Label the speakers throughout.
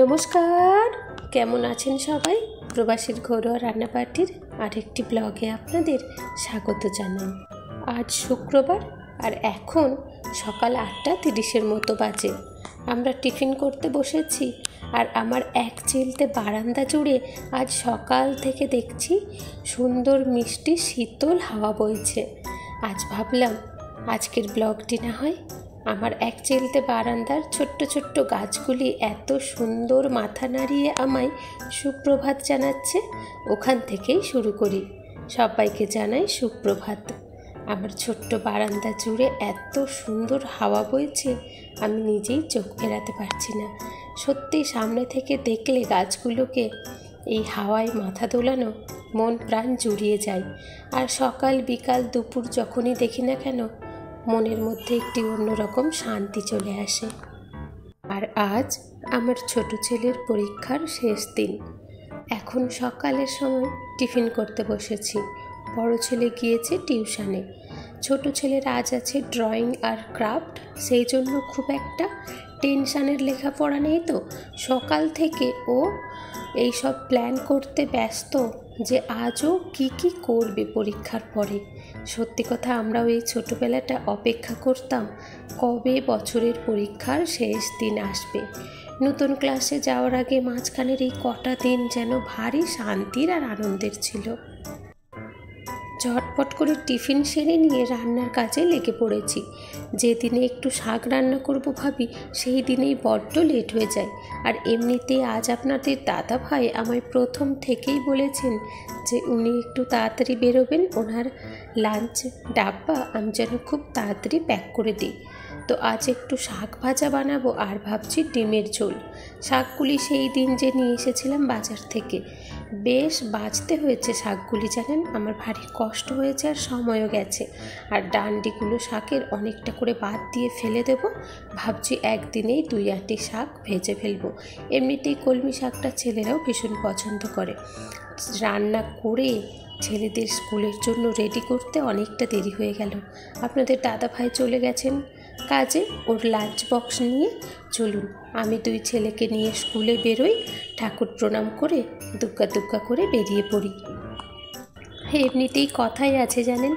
Speaker 1: নমস্কার, কেমন আছেন সবাই? প্রবাসীর ঘরোয়া রান্না পার্টির আরেকটি ব্লগে আপনাদের স্বাগত জানাই। আজ শুক্রবার আর এখন সকাল 8:30 মতো বাজে। আমরা টিফিন করতে বসেছি আর আমার এক চিলতে বারান্দা জুড়ে আজ সকাল থেকে দেখছি সুন্দর মিষ্টি শীতল হাওয়া বইছে। আজ ভাবলাম আজকের ব্লগটি না হয় আমার এক চিলতে বারান্দার ছোট্ট ছোট্ট গাছগুলি এত সুন্দর মাথা নাড়িয়ে আমায় সুপ্রভাত জানাচ্ছে, ওখান থেকেই শুরু করি। সবাইকে জানাই সুপ্রভাত। আমার ছোট্ট বারান্দা জুড়ে এত সুন্দর হাওয়া বইছে, আমি নিজেই চোখ ফেরাতে পারছি না। সত্যি সামনে থেকে দেখলে গাছগুলোকে এই হাওয়ায় মাথা দোলানো মন প্রাণ জুড়িয়ে যায়। আর সকাল বিকাল দুপুর যখনই দেখি না কেন মনের মধ্যে একটি অন্যরকম শান্তি চলে আসে। আর আজ আমার ছোট ছেলের পরীক্ষার শেষ দিন। এখন সকালের সময় টিফিন করতে বসেছি। বড় ছেলে গিয়েছে টিউশনে, ছোট ছেলের আজ আছে ড্রয়িং আর ক্রাফট, সেই জন্য খুব একটা টেনশানের লেখাপড়া নেই। তো সকাল থেকে ও এইসব প্ল্যান করতে ব্যস্ত যে আজও কি করবে পরীক্ষার পরে। সত্যি কথা, আমরাও এই ছোটোবেলাটা অপেক্ষা করতাম কবে বছরের পরীক্ষার শেষ দিন আসবে। নতুন ক্লাসে যাওয়ার আগে মাঝখানের এই কটা দিন যেন ভারী শান্তির আর আনন্দের ছিল। ঝটপট করে টিফিন সেরে নিয়ে রান্নার কাজে লেগে পড়েছি। যেদিনে একটু শাক রান্না করব ভাবি, সেই দিনেই বড্ড লেট হয়ে যায়। আর এমনিতেই আজ আপনাদের দাদা ভাই আমায় প্রথম থেকেই বলেছেন যে উনি একটু তাড়াতাড়ি বেরোবেন, ওনার লাঞ্চ ডাব্বা আমি যেন খুব তাড়াতাড়ি প্যাক করে দিই। তো আজ একটু শাক ভাজা বানাবো আর ভাবছি ডিমের ঝোল। শাকগুলি সেই দিন যে নিয়ে এসেছিলাম বাজার থেকে, বেশ বাছতে হয়েছে শাকগুলি, জানেন আমার ভারী কষ্ট হয়েছে আর সময়ও গেছে। আর ডান্ডিগুলো শাকের অনেকটা করে বাদ দিয়ে ফেলে দেব। ভাবছি একদিনেই 2-8টি শাক ভেজে ফেলবো। এমনিতেই কলমি শাকটা ছেলেরাও ভীষণ পছন্দ করে। রান্না করে ছেলেদের স্কুলের জন্য রেডি করতে অনেকটা দেরি হয়ে গেল। আপনাদের দাদা ভাই চলে গেছেন কাজে, ওর লাঞ্চ বক্স নিয়ে। চলুন আমি 2 ছেলেকে নিয়ে স্কুলে বেরোই, ঠাকুর প্রণাম করে দুগ্গা করে বেরিয়ে পড়ি। এমনিতেই কথাই আছে জানেন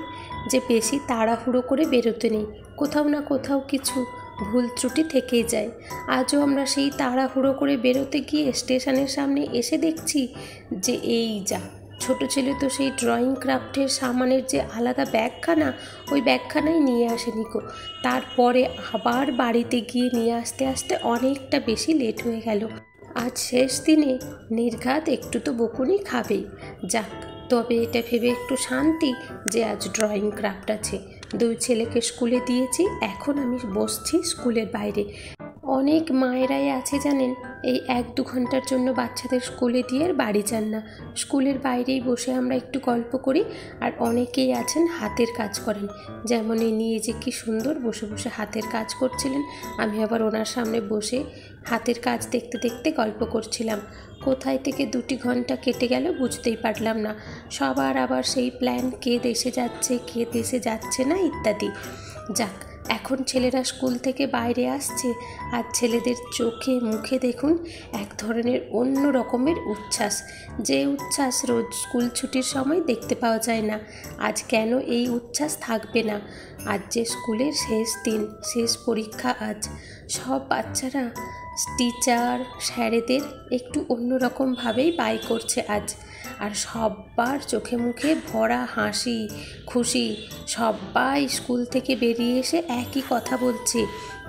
Speaker 1: যে বেশি তাড়াহুড়ো করে বেরোতে নেই, কোথাও না কোথাও কিছু ভুল ত্রুটি থেকেই যায়। আজও আমরা সেই তাড়াহুড়ো করে বেরোতে গিয়ে স্টেশনের সামনে এসে দেখছি যে এই যা, ছোট ছেলে তো সেই ড্রয়িং ক্রাফটের সামানের যে আলাদা ব্যাগখানা, ওই ব্যাগখানাই নিয়ে আসেনি গো। তারপরে আবার বাড়িতে গিয়ে নিয়ে আসতে অনেকটা বেশি লেট হয়ে গেল। আজ শেষ দিনে নির্ঘাত একটু তো বকুনি খাবেই। যাক, তবে এটা ভেবে একটু শান্তি যে আজ ড্রয়িং ক্রাফট আছে। 2 ছেলেকে স্কুলে দিয়েছি, এখন আমি বসছি স্কুলের বাইরে। অনেক মায়েরাই আছে জানেন এই 1-2 ঘন্টার জন্য বাচ্চাদের স্কুলে দিয়ে আর বাড়ি যান না, স্কুলের বাইরেই বসে আমরা একটু গল্প করি। আর অনেকেই আছেন হাতের কাজ করেন, যেমন এই নিয়ে যে কি সুন্দর বসে বসে হাতের কাজ করছিলেন। আমি আবার ওনার সামনে বসে হাতের কাজ দেখতে দেখতে গল্প করছিলাম। কোথায় থেকে 2টি ঘন্টা কেটে গেল বুঝতেই পারলাম না। সবার আবার সেই প্ল্যান, কে দেশে যাচ্ছে কে দেশে যাচ্ছে না ইত্যাদি। যাক, এখন ছেলেরা স্কুল থেকে বাইরে আসছে আর ছেলেদের চোখে মুখে দেখুন এক ধরনের অন্য রকমের উচ্ছ্বাস, যে উচ্ছ্বাস রোজ স্কুল ছুটির সময় দেখতে পাওয়া যায় না। আজ কেন এই উচ্ছ্বাস থাকবে না? আজ যে স্কুলের শেষ দিন, শেষ পরীক্ষা আজ। সব বাচ্চারা টিচার স্যারেদের একটু অন্যরকমভাবেই বাই করছে আজ। আর সবার চোখে মুখে ভরা হাসি খুশি। সবাই স্কুল থেকে বেরিয়ে এসে একই কথা বলছে,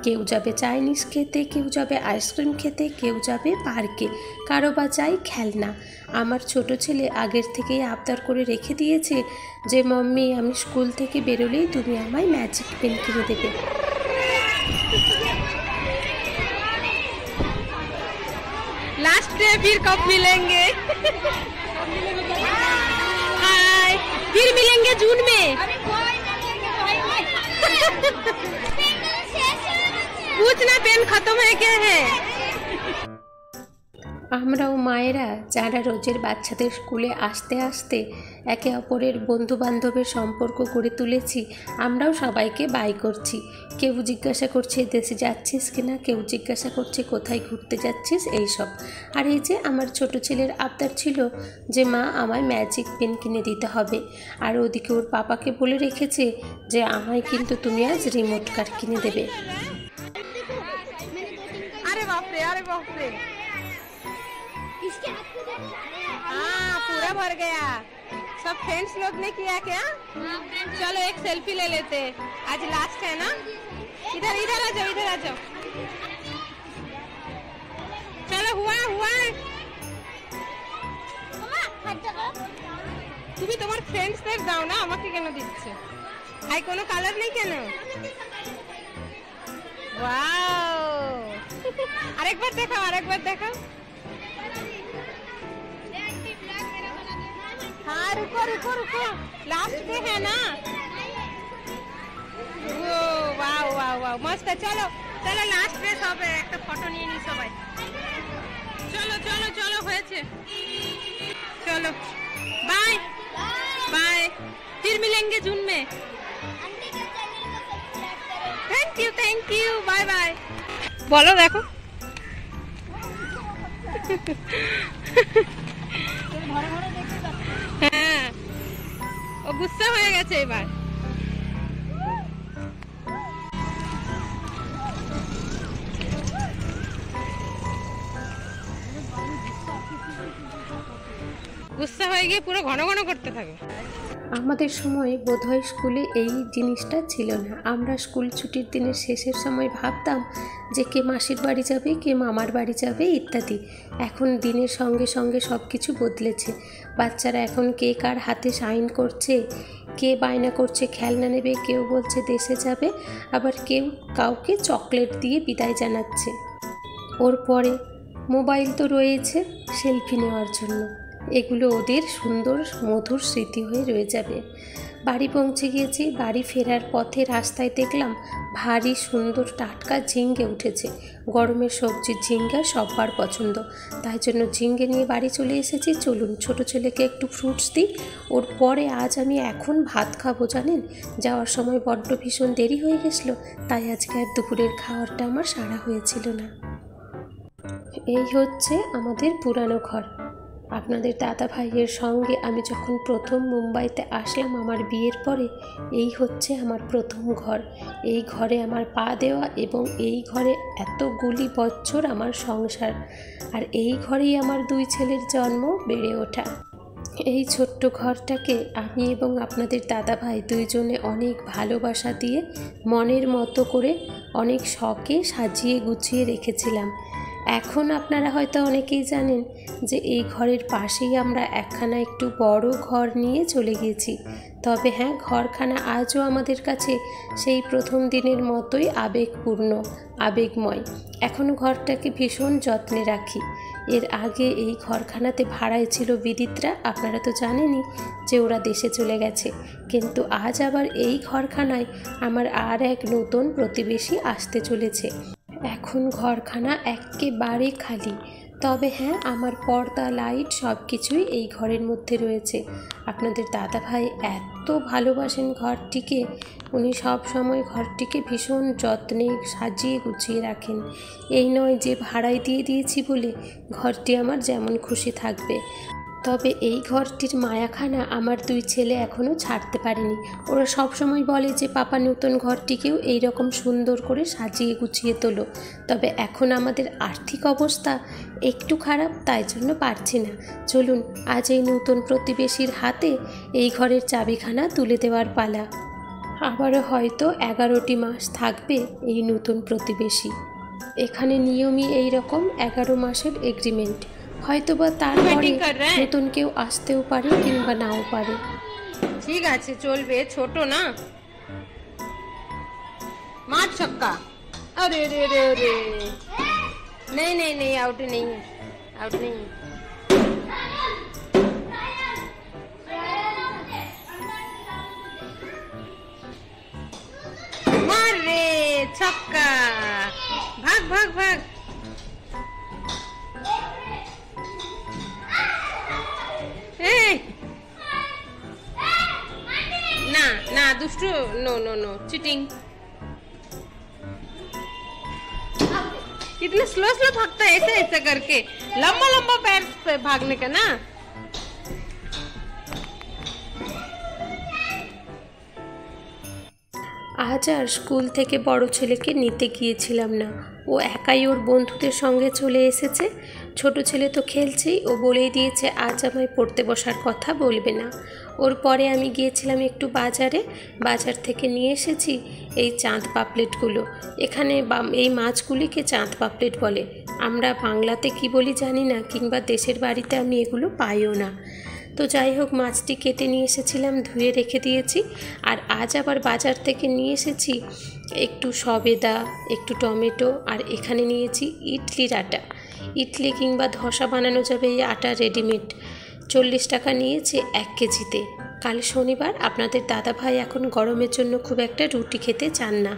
Speaker 1: কেউ যাবে চাইনিজ খেতে, কেউ যাবে আইসক্রিম খেতে, কেউ যাবে পার্কে, কারো বা চাই খেলনা। আমার ছোট ছেলে আগের থেকেই আবদার করে রেখে দিয়েছে যে মাম্মি আমি স্কুল থেকে বেরোলেই তুমি আমায় ম্যাজিক পেন কিনে দেবে।
Speaker 2: लास्ट डे फिर कब मिलेंगे? हाय, फिर मिलेंगे जून में। पूछना पेन खत्म है क्या है?
Speaker 1: আমরাও মায়েরা যারা রোজের বাচ্চাদের স্কুলে আসতে আসতে একে অপরের বন্ধু বান্ধবের সম্পর্ক গড়ে তুলেছি, আমরাও সবাইকে বাই করছি। কেউ জিজ্ঞাসা করছে দেশে যাচ্ছিস কিনা, কেউ জিজ্ঞাসা করছে কোথায় ঘুরতে যাচ্ছিস, এইসব। আর এই যে আমার ছোট ছেলের আবদার ছিল যে মা আমায় ম্যাজিক পেন কিনে দিতে হবে, আর ওদিকে ওর পাপাকে বলে রেখেছে যে আমায় কিন্তু তুমি আজ রিমোট কার কিনে দেবে।
Speaker 2: अरे बाप रे हाँ पूरा भर गया। सब फ्रेंड्स लोग ने किया क्या? चलो एक सेल्फी ले लेते, आज लास्ट है ना। इधर इधर आ जाओ, इधर आ जाओ। चलो हुआ हुआ তুমি তোমার ফ্রেন্ডসদের দাও না, আমাকে কেন দিচ্ছে? হাই কোনো কালার নেই কেন? ওয়াও আরেকবার দেখাও, আরেকবার দেখাও। हाँ रुको रुको रुको, लास्ट पे है ना। ओ वाओ वाओ वाओ मस्त है। चलो चलो लास्ट पे सब एक फोटो নিয়ে নি সবাই। चलो चलो चलो হয়েছে, चलो बाय बाय, फिर मिलेंगे जून में। थैंक यू बाय बाय বলো। দেখো হ্যাঁ ও গুসা হয়ে গেছে এবার। গুসা হয়ে গিয়ে পুরো ঘন ঘন করতে থাকে।
Speaker 1: আমাদের সময় বোধহয় স্কুলে এই জিনিসটা ছিল না। আমরা স্কুল ছুটির দিনের শেষের সময় ভাবতাম যে কে মাসির বাড়ি যাবে, কে মামার বাড়ি যাবে ইত্যাদি। এখন দিনের সঙ্গে সঙ্গে সব কিছু বদলেছে। বাচ্চারা এখন কে কার হাতে সাইন করছে, কে বায়না করছে খেলনা নেবে, কেউ বলছে দেশে যাবে, আবার কেউ কাউকে চকলেট দিয়ে বিদায় জানাচ্ছে। ওর পরে মোবাইল তো রয়েছে সেলফি নেওয়ার জন্য। এগুলো ওদের সুন্দর মধুর স্মৃতি হয়ে রয়ে যাবে। বাড়ি পৌঁছে গিয়েছি, বাড়ি ফেরার পথে রাস্তায় দেখলাম ভারী সুন্দর টাটকা ঝিঙ্গে উঠেছে। গরমের সবজি ঝিঙ্গা সবার পছন্দ, তাই জন্য ঝিঙ্গে নিয়ে বাড়ি চলে এসেছি। চলুন ছোট ছেলেকে একটু ফ্রুটস দিই, ওর পরে আজ আমি এখন ভাত খাবো। জানেন যাওয়ার সময় বড্ড ভীষণ দেরি হয়ে গেছিলো, তাই আজকে আর দুপুরের খাওয়ারটা আমার সারা হয়েছিল না। এই হচ্ছে আমাদের পুরানো ঘর। আপনাদের দাদা ভাইয়ের সঙ্গে আমি যখন প্রথম মুম্বাইতে আসলাম আমার বিয়ের পরে, এই হচ্ছে আমার প্রথম ঘর। এই ঘরে আমার পা দেওয়া এবং এই ঘরে এতগুলি বছর আমার সংসার, আর এই ঘরেই আমার দুই ছেলের জন্ম, বেড়ে ওঠা। এই ছোট্ট ঘরটাকে আমি এবং আপনাদের দাদা ভাই দুইজনে অনেক ভালোবাসা দিয়ে মনের মতো করে অনেক শখে সাজিয়ে গুছিয়ে রেখেছিলাম। এখন আপনারা হয়তো অনেকেই জানেন যে এই ঘরের পাশেই আমরা একখানা একটু বড় ঘর নিয়ে চলে গেছি। তবে হ্যাঁ, ঘরখানা আজও আমাদের কাছে সেই প্রথম দিনের মতোই আবেগপূর্ণ, আবেগময়। এখনও ঘরটাকে ভীষণ যত্নে রাখি। এর আগে এই ঘরখানাতে ভাড়ায় ছিল বিদিতরা, আপনারা তো জানেনই যে ওরা দেশে চলে গেছে। কিন্তু আজ আবার এই ঘরখানায় আমার আর এক নতুন প্রতিবেশী আসতে চলেছে। এখন ঘরখানা একেবারে খালি। তবে হ্যাঁ, আমার পর্দা, লাইট সব কিছুই এই ঘরের মধ্যে রয়েছে। আপনাদের দাদা ভাই এত ভালোবাসেন ঘরটিকে, উনি সব সময় ঘরটিকে ভীষণ যত্নে সাজিয়ে গুছিয়ে রাখেন। এই নয় যে ভাড়ায় দিয়ে দিয়েছি বলে ঘরটি আমার যেমন খুশি থাকবে। তবে এই ঘরটির মায়াখানা আমার দুই ছেলে এখনও ছাড়তে পারেনি। ওরা সব সময় বলে যে পাপা নতুন ঘরটিকেও এই রকম সুন্দর করে সাজিয়ে গুছিয়ে তোলো। তবে এখন আমাদের আর্থিক অবস্থা একটু খারাপ, তাই জন্য পারছি না। চলুন আজ এই নতুন প্রতিবেশীর হাতে এই ঘরের চাবিখানা তুলে দেওয়ার পালা। আবারও হয়তো 11টি মাস থাকবে এই নতুন প্রতিবেশী। এখানে নিয়মই এই রকম 11 মাসের এগ্রিমেন্ট। হয়তোবা তারপরে নতুন কেউ আসতেও পারে কিংবা নাও পারে।
Speaker 2: ঠিক আছে, চলবে, ছোট না। मार छक्का। अरे रे रे रे, नहीं नहीं नहीं, आउट नहीं, आउट नहीं। मार रे छक्का, भाग भाग भाग। दुष्टू नो नो नो चीटिंग। कितना स्लो स्लो भागता है, ऐसे ऐसे करके, लंबा लंबा पैर पे भागने का ना।
Speaker 1: আজ আর স্কুল থেকে বড় ছেলেকে নিতে গিয়েছিলাম না, ও একাই ওর বন্ধুদের সঙ্গে চলে এসেছে। ছোট ছেলে তো খেলছেই, ও বলেই দিয়েছে আজ আমায় পড়তে বসার কথা বলবে না। ওর পরে আমি গিয়েছিলাম একটু বাজারে, বাজার থেকে নিয়ে এসেছি এই চাঁদ পাপলেটগুলো। এখানে এই মাছগুলিকে চাঁদ পাপলেট বলে, আমরা বাংলাতে কি বলি জানি না, কিংবা দেশের বাড়িতে আমি এগুলো পাইও না। তো যাই হোক, মাছটি কেটে নিয়ে এসেছিলাম, ধুয়ে রেখে দিয়েছি। আর আজ আবার বাজার থেকে নিয়ে এসেছি একটু সবেদা, একটু টমেটো, আর এখানে নিয়েছি ইডলির আটা। ইডলি কিংবা ধোসা বানানো যাবে এই আটা রেডিমেড। 40 টাকা নিয়েছে 1 কেজিতে। কাল শনিবার, আপনাদের দাদাভাই এখন গরমের জন্য খুব একটা রুটি খেতে চান না।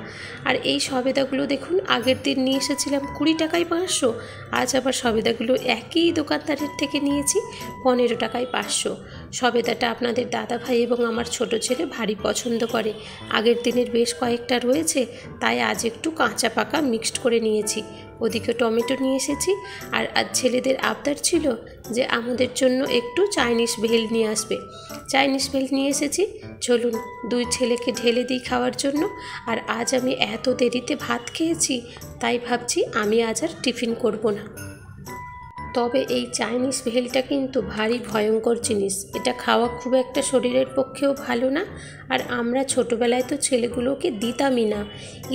Speaker 1: আর এই সবেদাগুলো দেখুন, আগের দিন নিয়ে এসেছিলাম 20 টাকায় 500, আজ আবার সবেদাগুলো একই দোকানদারের থেকে নিয়েছি 15 টাকায় 500। সবেদাটা আপনাদের দাদাভাই এবং আমার ছোট ছেলে ভারী পছন্দ করে। আগের দিনের বেশ কয়েকটা রয়েছে, তাই আজ একটু কাঁচা পাকা মিক্সড করে নিয়েছি। ওদিকে টমেটো নিয়ে এসেছি। আর আজ ছেলেদের আবদার ছিল যে আমাদের জন্য একটু চাইনিজ ভেল নিয়ে আসবে। চাইনিজ ভেল নিয়ে এসেছি, চলুন 2 ছেলেকে ঢেলে দিই খাওয়ার জন্য। আর আজ আমি এত দেরিতে ভাত খেয়েছি, তাই ভাবছি আমি আজ আর টিফিন করব না। তবে এই চাইনিজ ভেলটা কিন্তু ভারী ভয়ঙ্কর জিনিস, এটা খাওয়া খুব একটা শরীরের পক্ষেও ভালো না। আর আমরা ছোটোবেলায় তো ছেলেগুলোকে দিতামই না।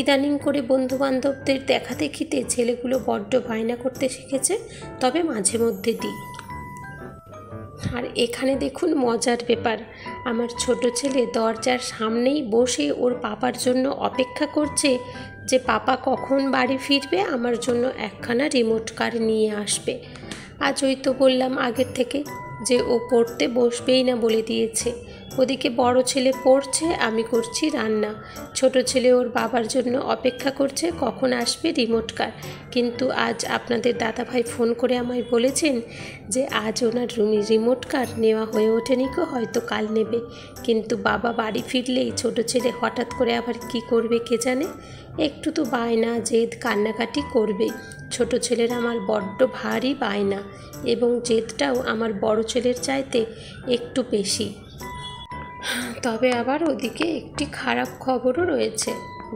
Speaker 1: ইদানিং করে বন্ধুবান্ধবদের দেখা দেখিতে ছেলেগুলো বড্ড বায়না করতে শিখেছে, তবে মাঝে মধ্যে দিই। আর এখানে দেখুন মজার ব্যাপার, আমার ছোট ছেলে দরজার সামনেই বসে ওর পাপার জন্য অপেক্ষা করছে যে পাপা কখন বাড়ি ফিরবে, আমার জন্য একখানা রিমোট কার নিয়ে আসবে। আজ ওই তো বললাম আগের থেকে যে ও পড়তে বসবেই না বলে দিয়েছে। ওদিকে বড় ছেলে পড়ছে, আমি করছি রান্না। ছোট ছেলে ওর বাবার জন্য অপেক্ষা করছে কখন আসবে রিমোট কার। কিন্তু আজ আপনাদের দাদাভাই ফোন করে আমায় বলেছেন যে আজ ওনার রিমোট কার নেওয়া হয়ে ওঠেনি, হয়তো কাল নেবে। কিন্তু বাবা বাড়ি ফিরলেই ছোট ছেলে হঠাৎ করে আবার কি করবে কে জানে, একটু তো বায়না জেদ কান্নাকাটি করবেই। ছোট ছেলের আমার বড্ড ভারী বায়না, এবং জেদটাও আমার বড় ছেলের চাইতে একটু বেশি। তবে আবার ওদিকে একটি খারাপ খবরও রয়েছে।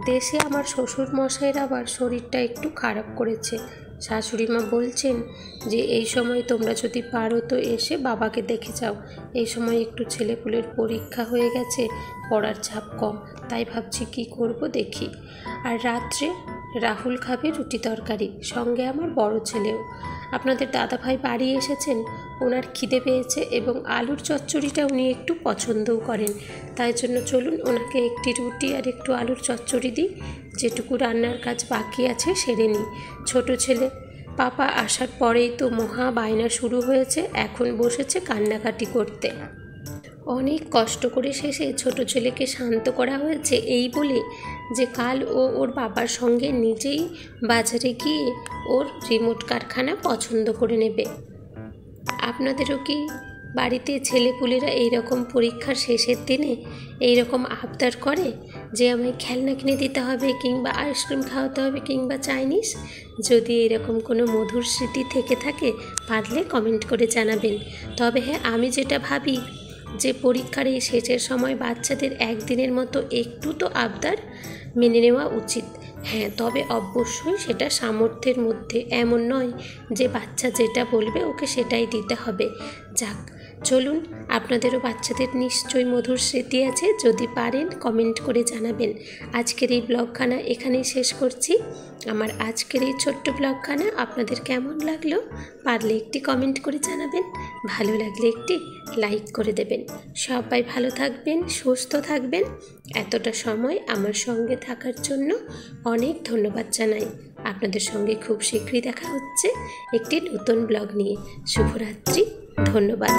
Speaker 1: দেশে আমার শ্বশুর মশাইয়ের আবার শরীরটা একটু খারাপ করেছে। শাশুড়ি মা বলছেন যে এই সময় তোমরা যদি পারো তো এসে বাবাকে দেখে যাও। এই সময় একটু ছেলেপুলের পরীক্ষা হয়ে গেছে, পড়ার চাপ কম, তাই ভাবছি কি করব দেখি। আর রাত্রে রাহুল খাবে রুটি তরকারি, সঙ্গে আমার বড় ছেলেও। আপনাদের দাদাভাই বাড়ি এসেছেন, ওনার খিদে পেয়েছে এবং আলুর চচ্চড়িটা উনি একটু পছন্দও করেন। তাই জন্য চলুন ওনাকে একটি রুটি আর একটু আলুর চচ্চড়ি দিই, যেটুকু রান্নার কাজ বাকি আছে সেরে নিই। ছোট ছেলে পাপা আসার পরেই তো মহা বায়না শুরু হয়েছে, এখন বসেছে কান্নাকাটি করতে। অনেক কষ্ট করে শেষে ছোট ছেলেকে শান্ত করা হয়েছে এই বলে যে কাল ও ওর বাবার সঙ্গে নিজেই বাজারে গিয়ে ওর রিমোট কারখানা পছন্দ করে নেবে। আপনাদেরও কি বাড়িতে ছেলেপুলেরা এইরকম পরীক্ষার শেষের দিনে এইরকম আবদার করে যে আমায় খেলনা কিনে দিতে হবে, কিংবা আইসক্রিম খাওয়াতে হবে, কিংবা চাইনিজ? যদি এরকম কোনো মধুর স্মৃতি থেকে থাকে পারলে কমেন্ট করে জানাবেন। তবে হ্যাঁ, আমি যেটা ভাবি যে পরীক্ষার এই শেষের সময় বাচ্চাদের একদিনের মতো একটু তো আবদার মেনে নেওয়া উচিত। হ্যাঁ, তবে অবশ্যই সেটা সামর্থ্যের মধ্যে, এমন নয় যে বাচ্চা যেটা বলবে ওকে সেটাই দিতে হবে। যাক, চলুন, আপনাদেরও বাচ্চাদের নিশ্চয়ই মধুর স্মৃতি আছে, যদি পারেন কমেন্ট করে জানাবেন। আজকের এই ব্লগখানা এখানেই শেষ করছি। আমার আজকের এই ছোট্ট ব্লগখানা আপনাদের কেমন লাগলো পারলে একটি কমেন্ট করে জানাবেন, ভালো লাগলে একটি লাইক করে দেবেন। সবাই ভালো থাকবেন, সুস্থ থাকবেন। এতটা সময় আমার সঙ্গে থাকার জন্য অনেক ধন্যবাদ জানাই। আপনাদের সঙ্গে খুব শীঘ্রই দেখা হচ্ছে একটি নতুন ব্লগ নিয়ে। শুভরাত্রি, ধন্যবাদ।